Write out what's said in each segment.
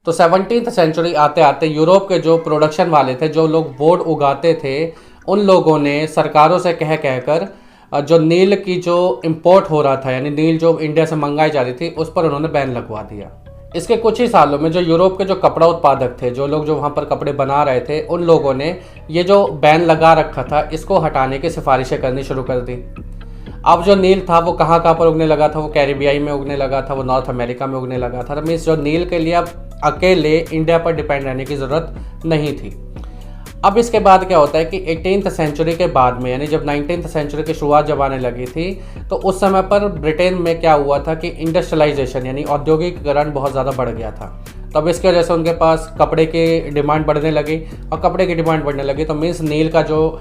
तो 17th century आते आते यूरोप के जो प्रोडक्शन वाले थे, जो लोग वुड उगाते थे, उन लोगों ने सरकारों से कह कहकर जो नील की जो इंपोर्ट हो रहा था, यानी नील जो इंडिया से मंगाई जा रही थी, उस पर उन्होंने बैन लगवा दिया। इसके कुछ ही सालों में जो यूरोप के जो कपड़ा उत्पादक थे, जो लोग जो वहाँ पर कपड़े बना रहे थे, उन लोगों ने ये जो बैन लगा रखा था, इसको हटाने की सिफारिशें करनी शुरू कर दी। अब जो नील था वो कहाँ कहाँ पर उगने लगा था, वो कैरिबियाई में उगने लगा था, वो नॉर्थ अमेरिका में उगने लगा था। मीन्स जो नील के लिए अब अकेले इंडिया पर डिपेंड रहने की ज़रूरत नहीं थी। अब इसके बाद क्या होता है कि 18th सेंचुरी के बाद में, यानी जब 19th सेंचुरी की शुरुआत जब आने लगी थी, तो उस समय पर ब्रिटेन में क्या हुआ था कि इंडस्ट्रियलाइजेशन यानी औद्योगिकीकरण बहुत ज़्यादा बढ़ गया था। तब इसकी वजह से उनके पास कपड़े की डिमांड बढ़ने लगी, और कपड़े की डिमांड बढ़ने लगी तो मीन्स नील का जो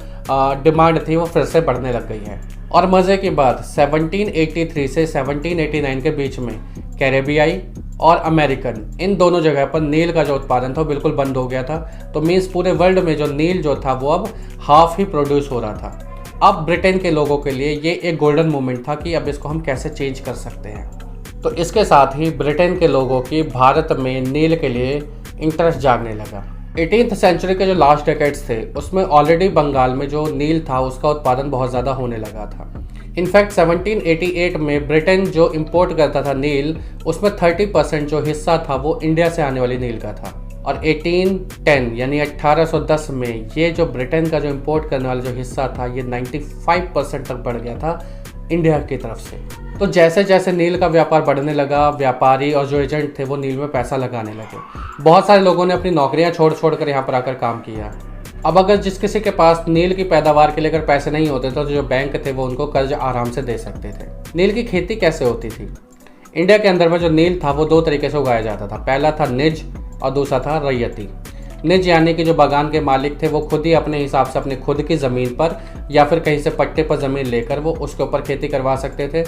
डिमांड थी वो फिर से बढ़ने लग गई है। और मज़े की बात, 1783 से 1789 के बीच में कैरेबियाई और अमेरिकन, इन दोनों जगह पर नील का जो उत्पादन था वो बिल्कुल बंद हो गया था। तो मीन्स पूरे वर्ल्ड में जो नील जो था वो अब हाफ ही प्रोड्यूस हो रहा था। अब ब्रिटेन के लोगों के लिए ये एक गोल्डन मोमेंट था कि अब इसको हम कैसे चेंज कर सकते हैं। तो इसके साथ ही ब्रिटेन के लोगों की भारत में नील के लिए इंटरेस्ट जागने लगा। 18th सेंचुरी के जो लास्ट डेकेड्स थे, उसमें ऑलरेडी बंगाल में जो नील था उसका उत्पादन बहुत ज़्यादा होने लगा था। इनफैक्ट 1788 में ब्रिटेन जो इंपोर्ट करता था नील, उसमें 30% जो हिस्सा था वो इंडिया से आने वाली नील का था। और 1810 यानी 1810 में ये जो ब्रिटेन का जो इंपोर्ट करने वाला जो हिस्सा था, ये 95% तक बढ़ गया था इंडिया की तरफ से। तो जैसे जैसे नील का व्यापार बढ़ने लगा, व्यापारी और जो एजेंट थे वो नील में पैसा लगाने लगे। बहुत सारे लोगों ने अपनी नौकरियां छोड़ कर यहाँ पर आकर काम किया। अब अगर जिस किसी के पास नील की पैदावार के लिए अगर पैसे नहीं होते तो जो बैंक थे वो उनको कर्ज आराम से दे सकते थे। नील की खेती कैसे होती थी? इंडिया के अंदर में जो नील था वो दो तरीके से उगाया जाता था। पहला था निज और दूसरा था रैयती। निज यानी कि जो बागान के मालिक थे वो खुद ही अपने हिसाब से अपने खुद की ज़मीन पर या फिर कहीं से पट्टे पर ज़मीन लेकर वो उसके ऊपर खेती करवा सकते थे।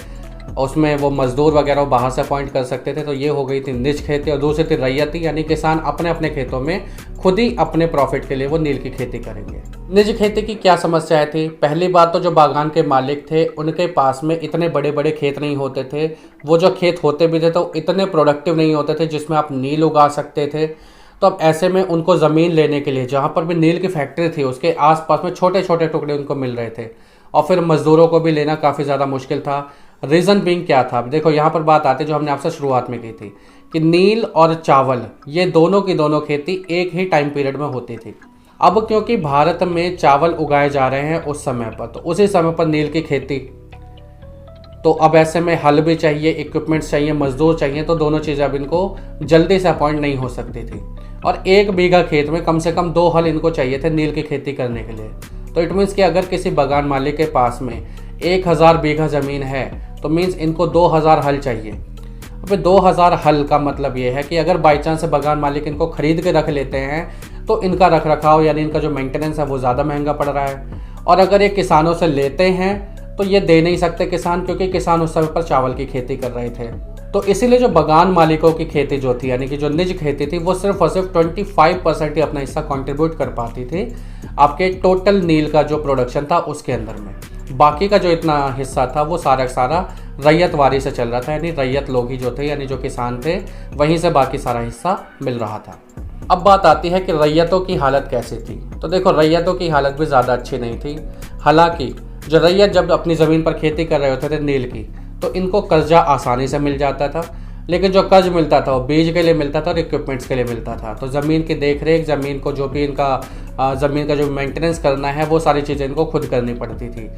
उसमें वो मजदूर वगैरह बाहर से अपॉइंट कर सकते थे। तो ये हो गई थी निज खेती। और दूसरी थी रैयती, यानी किसान अपने अपने खेतों में खुद ही अपने प्रॉफिट के लिए वो नील की खेती करेंगे। निज खेती की क्या समस्याएं थी? पहली बात तो जो बागान के मालिक थे उनके पास में इतने बड़े बड़े खेत नहीं होते थे। वो जो खेत होते भी थे तो इतने प्रोडक्टिव नहीं होते थे जिसमें आप नील उगा सकते थे। तो अब ऐसे में उनको ज़मीन लेने के लिए जहाँ पर भी नील की फैक्ट्री थी उसके आसपास में छोटे छोटे टुकड़े उनको मिल रहे थे, और फिर मज़दूरों को भी लेना काफ़ी ज़्यादा मुश्किल था। रीज़न बीइंग क्या था? देखो यहाँ पर बात आती है जो हमने आपसे शुरुआत में की थी कि नील और चावल ये दोनों की दोनों खेती एक ही टाइम पीरियड में होती थी। अब क्योंकि भारत में चावल उगाए जा रहे हैं उस समय पर, तो उसी समय पर नील की खेती, तो अब ऐसे में हल भी चाहिए, इक्विपमेंट्स चाहिए, मजदूर चाहिए। तो दोनों चीज़ें अब इनको जल्दी से अपॉइंट नहीं हो सकती थी। और 1 बीघा खेत में कम से कम 2 हल इनको चाहिए थे नील की खेती करने के लिए। तो इट मीन्स कि अगर किसी बागान मालिक के पास में 1000 बीघा ज़मीन है तो मीन्स इनको 2000 हल चाहिए। अब 2000 हल का मतलब ये है कि अगर बाई चांस बागान मालिक इनको खरीद के रख लेते हैं तो इनका रख रखाव यानी इनका जो मेंटेनेंस है वो ज़्यादा महंगा पड़ रहा है। और अगर ये किसानों से लेते हैं तो ये दे नहीं सकते किसान, क्योंकि किसान उस समय पर चावल की खेती कर रहे थे। तो इसीलिए जो बागान मालिकों की खेती जो थी, यानी कि जो निज खेती थी, वो सिर्फ और सिर्फ 25% ही अपना हिस्सा कंट्रीब्यूट कर पाती थी आपके टोटल नील का जो प्रोडक्शन था उसके अंदर में। बाकी का जो इतना हिस्सा था वो सारा सारा रैयतवारी से चल रहा था, यानी रैयत लोग ही जो थे, यानी जो किसान थे, वहीं से बाकी सारा हिस्सा मिल रहा था। अब बात आती है कि रैयतों की हालत कैसी थी। तो देखो, रैयतों की हालत भी ज़्यादा अच्छी नहीं थी। हालांकि जो रैयत जब अपनी ज़मीन पर खेती कर रहे होते थे नील की, तो इनको कर्जा आसानी से मिल जाता था। लेकिन जो कर्ज मिलता था वो बीज के लिए मिलता था और इक्विपमेंट्स के लिए मिलता था। तो ज़मीन की देखरेख, ज़मीन को जो भी इनका ज़मीन का जो मेंटेनेंस करना है वो सारी चीज़ें इनको खुद करनी पड़ती थी।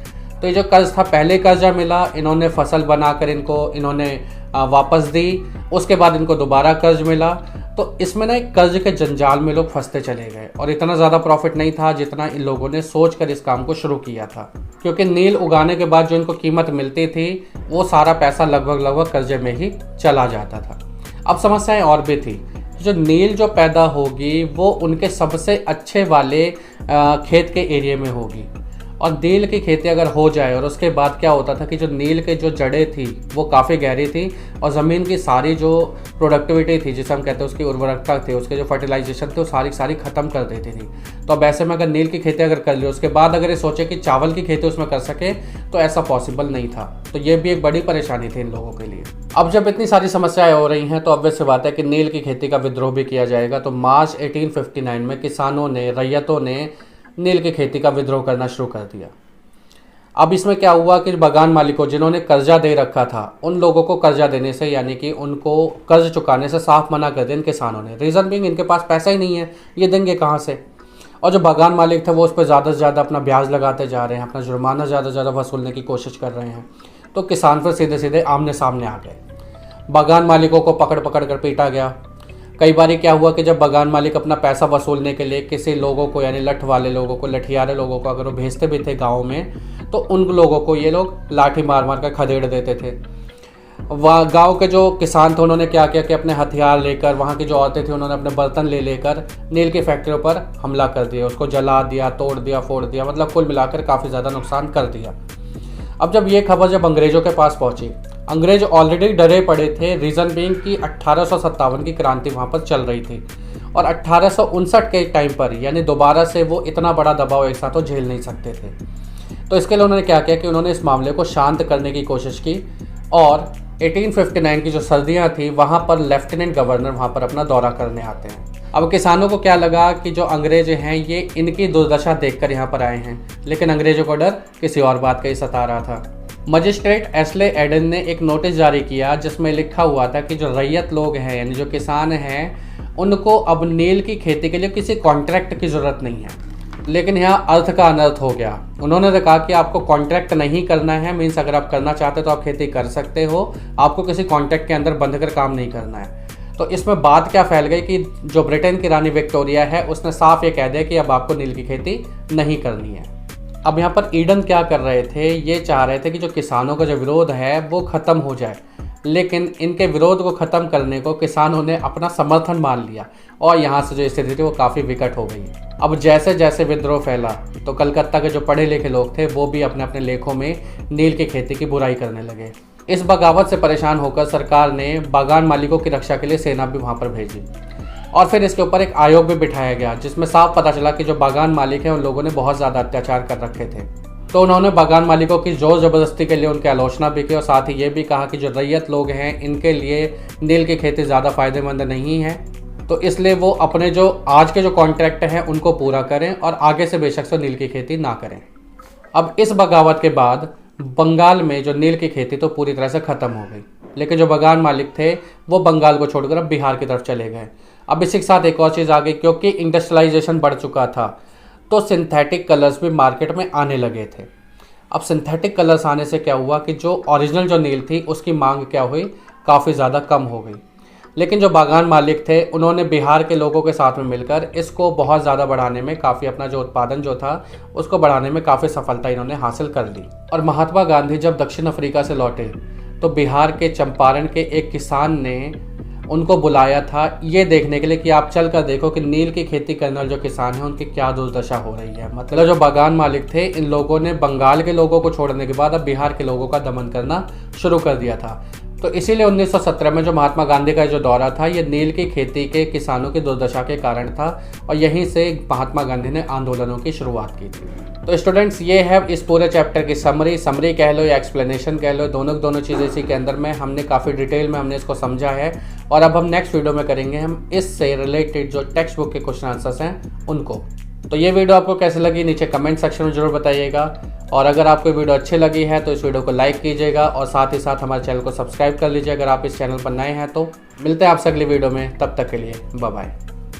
तो ये जो कर्ज था, पहले कर्जा मिला, इन्होंने फसल बनाकर इन्होंने वापस दी, उसके बाद इनको दोबारा कर्ज मिला। तो इसमें ना एक कर्ज के जंजाल में लोग फंसते चले गए और इतना ज़्यादा प्रॉफिट नहीं था जितना इन लोगों ने सोच कर इस काम को शुरू किया था। क्योंकि नील उगाने के बाद जो इनको कीमत मिलती थी वो सारा पैसा लगभग कर्जे में ही चला जाता था। अब समस्याएं और भी थी। जो नील जो पैदा होगी वो उनके सबसे अच्छे वाले खेत के एरिया में होगी, और नील की खेती अगर हो जाए और उसके बाद क्या होता था कि जो नील के जो जड़ें थी वो काफ़ी गहरी थी और ज़मीन की सारी जो प्रोडक्टिविटी थी, जिसे हम कहते हैं उसकी उर्वरकता थी, उसके जो फर्टिलाइजेशन थे, वो सारी ख़त्म कर देती थी। तो अब ऐसे में अगर नील की खेती अगर कर ली, उसके बाद अगर ये सोचे कि चावल की खेती उसमें कर सके, तो ऐसा पॉसिबल नहीं था। तो ये भी एक बड़ी परेशानी थी इन लोगों के लिए। अब जब इतनी सारी समस्याएं हो रही हैं तो ऑब्वियस सी बात है कि नील की खेती का विद्रोह भी किया जाएगा। तो मार्च 1859 में किसानों ने, रैयतों ने नील की खेती का विद्रोह करना शुरू कर दिया। अब इसमें क्या हुआ कि बागान मालिकों, जिन्होंने कर्जा दे रखा था, उन लोगों को कर्जा देने से, यानी कि उनको कर्ज चुकाने से साफ मना कर दिया इन किसानों ने। रीज़न बीइंग इनके पास पैसा ही नहीं है, ये देंगे कहाँ से। और जो बागान मालिक थे वो उस पर ज़्यादा से ज़्यादा अपना ब्याज लगाते जा रहे हैं, अपना जुर्माना ज़्यादा से ज़्यादा वसूलने की कोशिश कर रहे हैं। तो किसान फिर सीधे सीधे आमने सामने आ गए। बागान मालिकों को पकड़ पकड़ कर पीटा गया। कई बार क्या हुआ कि जब बागान मालिक अपना पैसा वसूलने के लिए किसी लोगों को, यानी लठ वाले लोगों को, लठियारे लोगों को अगर वो भेजते भी थे गाँव में, तो उन लोगों को ये लोग लाठी मार मार कर खदेड़ देते थे। वहाँ गांव के जो किसान थे उन्होंने क्या किया कि अपने हथियार लेकर, वहाँ की जो औरतें थी उन्होंने अपने बर्तन ले लेकर नील की फैक्ट्रियों पर हमला कर दिया, उसको जला दिया, तोड़ दिया, फोड़ दिया, मतलब कुल मिलाकर काफ़ी ज़्यादा नुकसान कर दिया। अब जब ये खबर जब अंग्रेज़ों के पास पहुंची, अंग्रेज ऑलरेडी डरे पड़े थे। रीज़न बीइंग कि 1857 की क्रांति वहाँ पर चल रही थी और 1859 के टाइम पर, यानी दोबारा से वो इतना बड़ा दबाव एक साथ तो झेल नहीं सकते थे। तो इसके लिए उन्होंने क्या किया कि उन्होंने इस मामले को शांत करने की कोशिश की और 1859 की जो सर्दियाँ थी वहाँ पर लेफ्टिनेंट गवर्नर वहाँ पर अपना दौरा करने आते हैं। अब किसानों को क्या लगा कि जो अंग्रेज हैं ये इनकी दुर्दशा देखकर यहाँ पर आए हैं, लेकिन अंग्रेजों को डर किसी और बात का ही सता रहा था। मजिस्ट्रेट एस्ले एडन ने एक नोटिस जारी किया जिसमें लिखा हुआ था कि जो रैयत लोग हैं, यानी जो किसान हैं, उनको अब नील की खेती के लिए किसी कॉन्ट्रैक्ट की ज़रूरत नहीं है। लेकिन यहाँ अर्थ का अनर्थ हो गया। उन्होंने कहा कि आपको कॉन्ट्रैक्ट नहीं करना है, मीन्स अगर आप करना चाहते तो आप खेती कर सकते हो, आपको किसी कॉन्ट्रैक्ट के अंदर बंध कर काम नहीं करना है। तो इसमें बात क्या फैल गई कि जो ब्रिटेन की रानी विक्टोरिया है उसने साफ ये कह दिया कि अब आपको नील की खेती नहीं करनी है। अब यहाँ पर ईडन क्या कर रहे थे, ये चाह रहे थे कि जो किसानों का जो विरोध है वो ख़त्म हो जाए, लेकिन इनके विरोध को ख़त्म करने को किसानों ने अपना समर्थन मान लिया और यहाँ से जो स्थिति थी वो काफ़ी विकट हो गई। अब जैसे जैसे विद्रोह फैला तो कलकत्ता के जो पढ़े लिखे लोग थे वो भी अपने अपने लेखों में नील की खेती की बुराई करने लगे। इस बगावत से परेशान होकर सरकार ने बागान मालिकों की रक्षा के लिए सेना भी वहाँ पर भेजी और फिर इसके ऊपर एक आयोग भी बिठाया गया जिसमें साफ पता चला कि जो बागान मालिक हैं उन लोगों ने बहुत ज़्यादा अत्याचार कर रखे थे। तो उन्होंने बागान मालिकों की जोर ज़बरदस्ती के लिए उनकी आलोचना भी की और साथ ही ये भी कहा कि जो रैयत लोग हैं इनके लिए नील की खेती ज़्यादा फ़ायदेमंद नहीं है, तो इसलिए वो अपने जो आज के जो कॉन्ट्रैक्ट हैं उनको पूरा करें और आगे से बेशक से नील की खेती ना करें। अब इस बगावत के बाद बंगाल में जो नील की खेती तो पूरी तरह से ख़त्म हो गई, लेकिन जो बागान मालिक थे वो बंगाल को छोड़कर अब बिहार की तरफ चले गए। अब इसी के साथ एक और चीज़ आ गई, क्योंकि इंडस्ट्रियलाइजेशन बढ़ चुका था तो सिंथेटिक कलर्स भी मार्केट में आने लगे थे। अब सिंथेटिक कलर्स आने से क्या हुआ कि जो ओरिजिनल जो नील थी उसकी मांग क्या हुई, काफ़ी ज़्यादा कम हो गई। लेकिन जो बागान मालिक थे उन्होंने बिहार के लोगों के साथ में मिलकर इसको बहुत ज़्यादा बढ़ाने में काफ़ी, अपना जो उत्पादन जो था उसको बढ़ाने में काफ़ी सफलता इन्होंने हासिल कर ली। और महात्मा गांधी जब दक्षिण अफ्रीका से लौटे तो बिहार के चंपारण के एक किसान ने उनको बुलाया था ये देखने के लिए कि आप चल कर देखो कि नील की खेती करने वाले जो किसान हैं उनकी क्या दुर्दशा हो रही है। मतलब जो बागान मालिक थे इन लोगों ने बंगाल के लोगों को छोड़ने के बाद अब बिहार के लोगों का दमन करना शुरू कर दिया था। तो इसीलिए 1917 में जो महात्मा गांधी का जो दौरा था ये नील की खेती के किसानों की दुर्दशा के कारण था और यहीं से महात्मा गांधी ने आंदोलनों की शुरुआत की थी। तो स्टूडेंट्स ये है इस पूरे चैप्टर की समरी कह लो या एक्सप्लेनेशन कह लो, दोनों चीज़ें इसी के अंदर में हमने काफ़ी डिटेल में हमने इसको समझा है। और अब हम नेक्स्ट वीडियो में करेंगे हम इससे रिलेटेड जो टेक्स्ट बुक के क्वेश्चन आंसर्स हैं उनको। तो ये वीडियो आपको कैसे लगी नीचे कमेंट सेक्शन में जरूर बताइएगा और अगर आपको वीडियो अच्छी लगी है तो इस वीडियो को लाइक कीजिएगा और साथ ही साथ हमारे चैनल को सब्सक्राइब कर लीजिए अगर आप इस चैनल पर नए हैं। तो मिलते हैं आपसे अगली वीडियो में, तब तक के लिए बाय बाय।